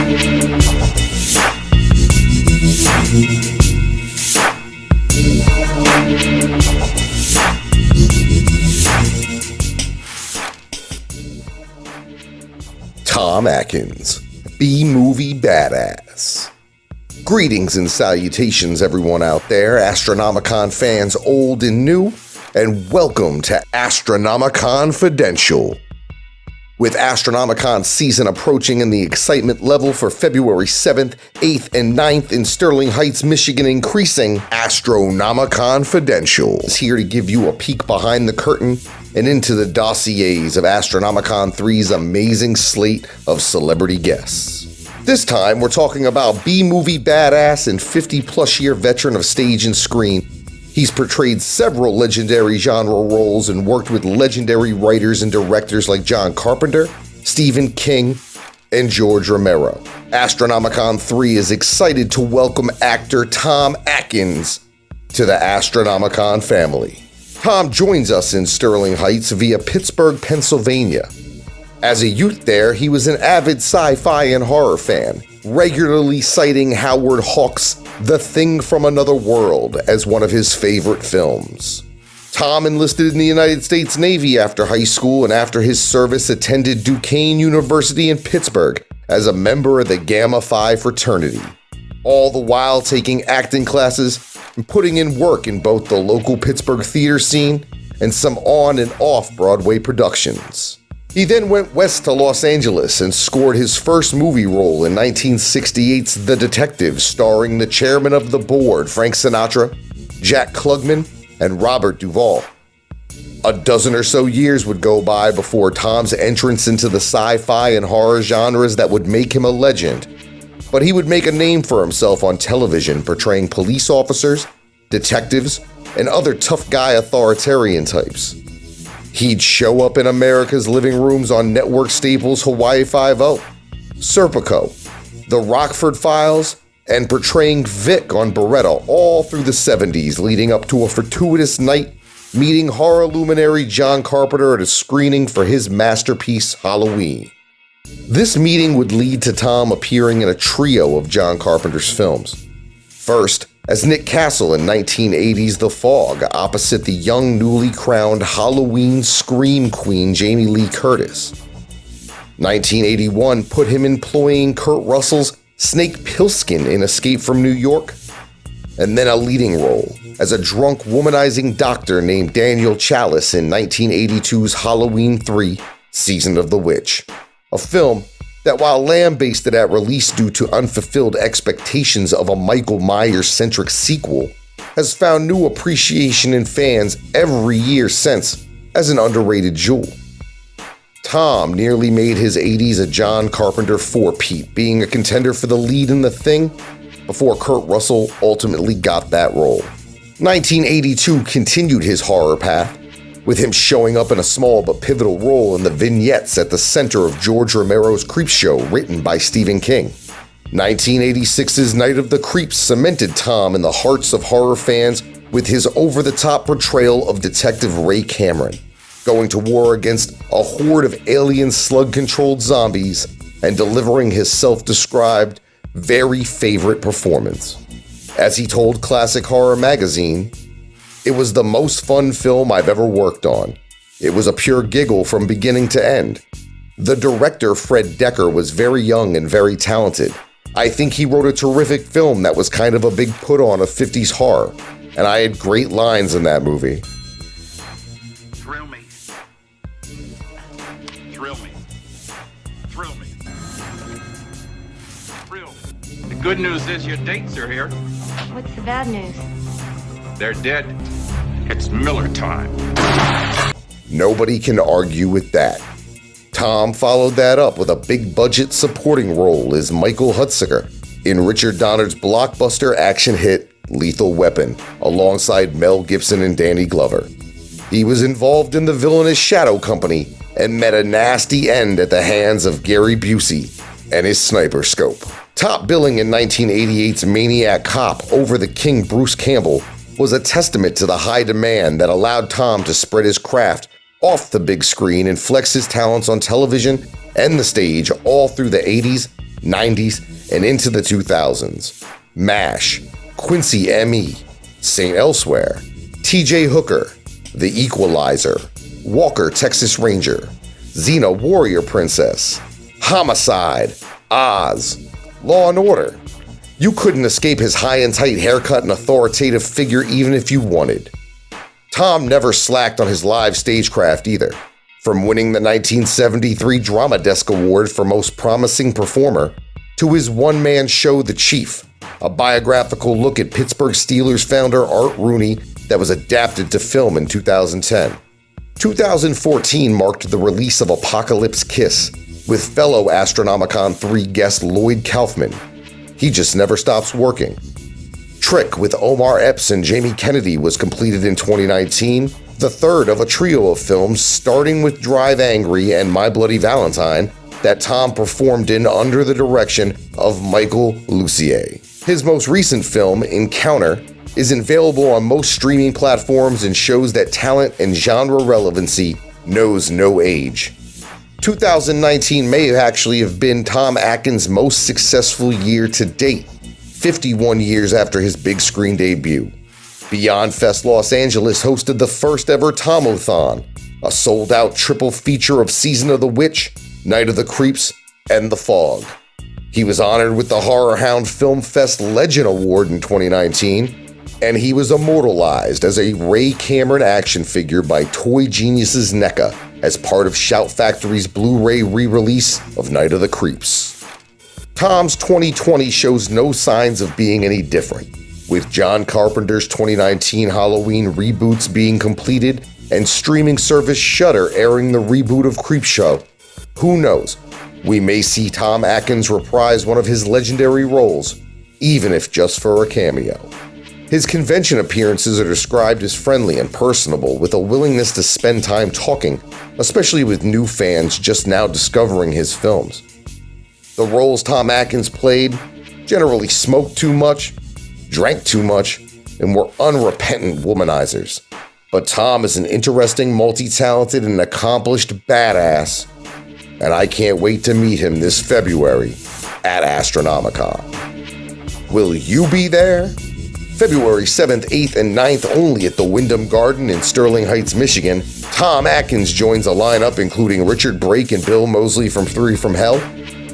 Tom Atkins, B-movie badass. Greetings and salutations everyone out there, Astronomicon fans old and new, and welcome to Astronomicon Confidential. With Astronomicon season approaching and the excitement level for February 7th, 8th, and 9th in Sterling Heights, Michigan increasing, Astronomicon Confidential is here to give you a peek behind the curtain and into the dossiers of Astronomicon 3's amazing slate of celebrity guests. This time, we're talking about B-movie badass and 50-plus year veteran of stage and screen. He's portrayed several legendary genre roles and worked with legendary writers and directors like John Carpenter, Stephen King, and George Romero. Astronomicon 3 is excited to welcome actor Tom Atkins to the Astronomicon family. Tom joins us in Sterling Heights via Pittsburgh, Pennsylvania. As a youth there, he was an avid sci-fi and horror fan, regularly citing Howard Hawks' The Thing from Another World as one of his favorite films. Tom enlisted in the United States Navy after high school and after his service attended Duquesne University in Pittsburgh as a member of the Gamma Phi fraternity, all the while taking acting classes and putting in work in both the local Pittsburgh theater scene and some on and off Broadway productions. He then went west to Los Angeles and scored his first movie role in 1968's The Detective, starring the chairman of the board, Frank Sinatra, Jack Klugman, and Robert Duvall. A dozen or so years would go by before Tom's entrance into the sci-fi and horror genres that would make him a legend, but he would make a name for himself on television portraying police officers, detectives, and other tough guy authoritarian types. He'd show up in America's living rooms on network staples Hawaii Five-0, Serpico, The Rockford Files, and portraying Vic on Beretta all through the 70s, leading up to a fortuitous night meeting horror luminary John Carpenter at a screening for his masterpiece Halloween. This meeting would lead to Tom appearing in a trio of John Carpenter's films. First, as Nick Castle in 1980's The Fog, opposite the young, newly crowned Halloween scream queen Jamie Lee Curtis. 1981 put him employing Kurt Russell's Snake Plissken in Escape from New York, and then a leading role as a drunk, womanizing doctor named Daniel Chalice in 1982's Halloween 3: Season of the Witch, a film that, while lambasted at release due to unfulfilled expectations of a Michael Myers-centric sequel, has found new appreciation in fans every year since as an underrated jewel. Tom nearly made his 80s a John Carpenter four-peat, being a contender for the lead in The Thing before Kurt Russell ultimately got that role. 1982 continued his horror path, with him showing up in a small but pivotal role in the vignettes at the center of George Romero's Creepshow, written by Stephen King. 1986's Night of the Creeps cemented Tom in the hearts of horror fans with his over-the-top portrayal of Detective Ray Cameron, going to war against a horde of alien slug-controlled zombies and delivering his self-described, very favorite performance. As he told Classic Horror Magazine, "It was the most fun film I've ever worked on. It was a pure giggle from beginning to end. The director, Fred Decker, was very young and very talented. I think he wrote a terrific film that was kind of a big put-on of 50s horror, and I had great lines in that movie." Thrill me. Thrill me. Thrill me. Thrill me. The good news is your dates are here. What's the bad news? They're dead. It's Miller time. Nobody can argue with that. Tom followed that up with a big-budget supporting role as Michael Hunziker in Richard Donner's blockbuster action hit Lethal Weapon, alongside Mel Gibson and Danny Glover. He was involved in the villainous Shadow Company and met a nasty end at the hands of Gary Busey and his sniper scope. Top billing in 1988's Maniac Cop Over the King Bruce Campbell was a testament to the high demand that allowed Tom to spread his craft off the big screen and flex his talents on television and the stage all through the 80s 90s, and into the 2000s. MASH, Quincy M.E., St. Elsewhere, T.J. Hooker, The Equalizer, Walker, Texas Ranger, Xena Warrior Princess, Homicide, Oz, Law and Order. You couldn't escape his high and tight haircut and authoritative figure even if you wanted. Tom never slacked on his live stagecraft either. From winning the 1973 Drama Desk Award for Most Promising Performer to his one-man show The Chief, a biographical look at Pittsburgh Steelers founder Art Rooney that was adapted to film in 2010. 2014 marked the release of Apocalypse Kiss with fellow Astronomicon 3 guest Lloyd Kaufman. He just never stops working. Trick with Omar Epps and Jamie Kennedy was completed in 2019, the third of a trio of films starting with Drive Angry and My Bloody Valentine that Tom performed in under the direction of Michael Lussier. His most recent film, Encounter, is available on most streaming platforms and shows that talent and genre relevancy knows no age. 2019 may actually have been Tom Atkins' most successful year to date, 51 years after his big screen debut. Beyond Fest Los Angeles hosted the first ever Tomothon, a sold-out triple feature of Season of the Witch, Night of the Creeps, and The Fog. He was honored with the Horror Hound Film Fest Legend Award in 2019, and he was immortalized as a Ray Cameron action figure by Toy Geniuses NECA as part of Shout Factory's Blu-ray re-release of Night of the Creeps. Tom's 2020 shows no signs of being any different, with John Carpenter's 2019 Halloween reboots being completed and streaming service Shudder airing the reboot of Creepshow. Who knows? We may see Tom Atkins reprise one of his legendary roles, even if just for a cameo. His convention appearances are described as friendly and personable, with a willingness to spend time talking, especially with new fans just now discovering his films. The roles Tom Atkins played generally smoked too much, drank too much, and were unrepentant womanizers. But Tom is an interesting, multi-talented, and accomplished badass, and I can't wait to meet him this February at Astronomicon. Will you be there? February 7th, 8th, and 9th only at the Wyndham Garden in Sterling Heights, Michigan, Tom Atkins joins a lineup including Richard Brake and Bill Moseley from Three from Hell,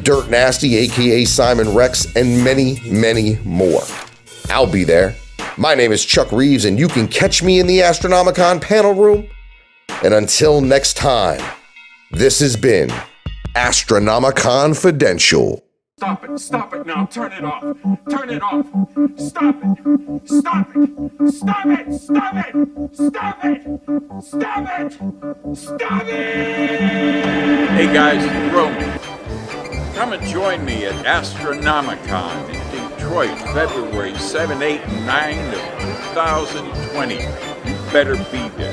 Dirt Nasty aka Simon Rex, and many, many more. I'll be there. My name is Chuck Reeves, and you can catch me in the Astronomicon panel room. And until next time, this has been Astronomicon Fidential. Stop it now, turn it off, stop it, stop it, stop it, stop it, stop it, stop it, stop it! Hey guys, Rome, come and join me at Astronomicon in Detroit, February 7, 8, and 9 of 2020. You better be there.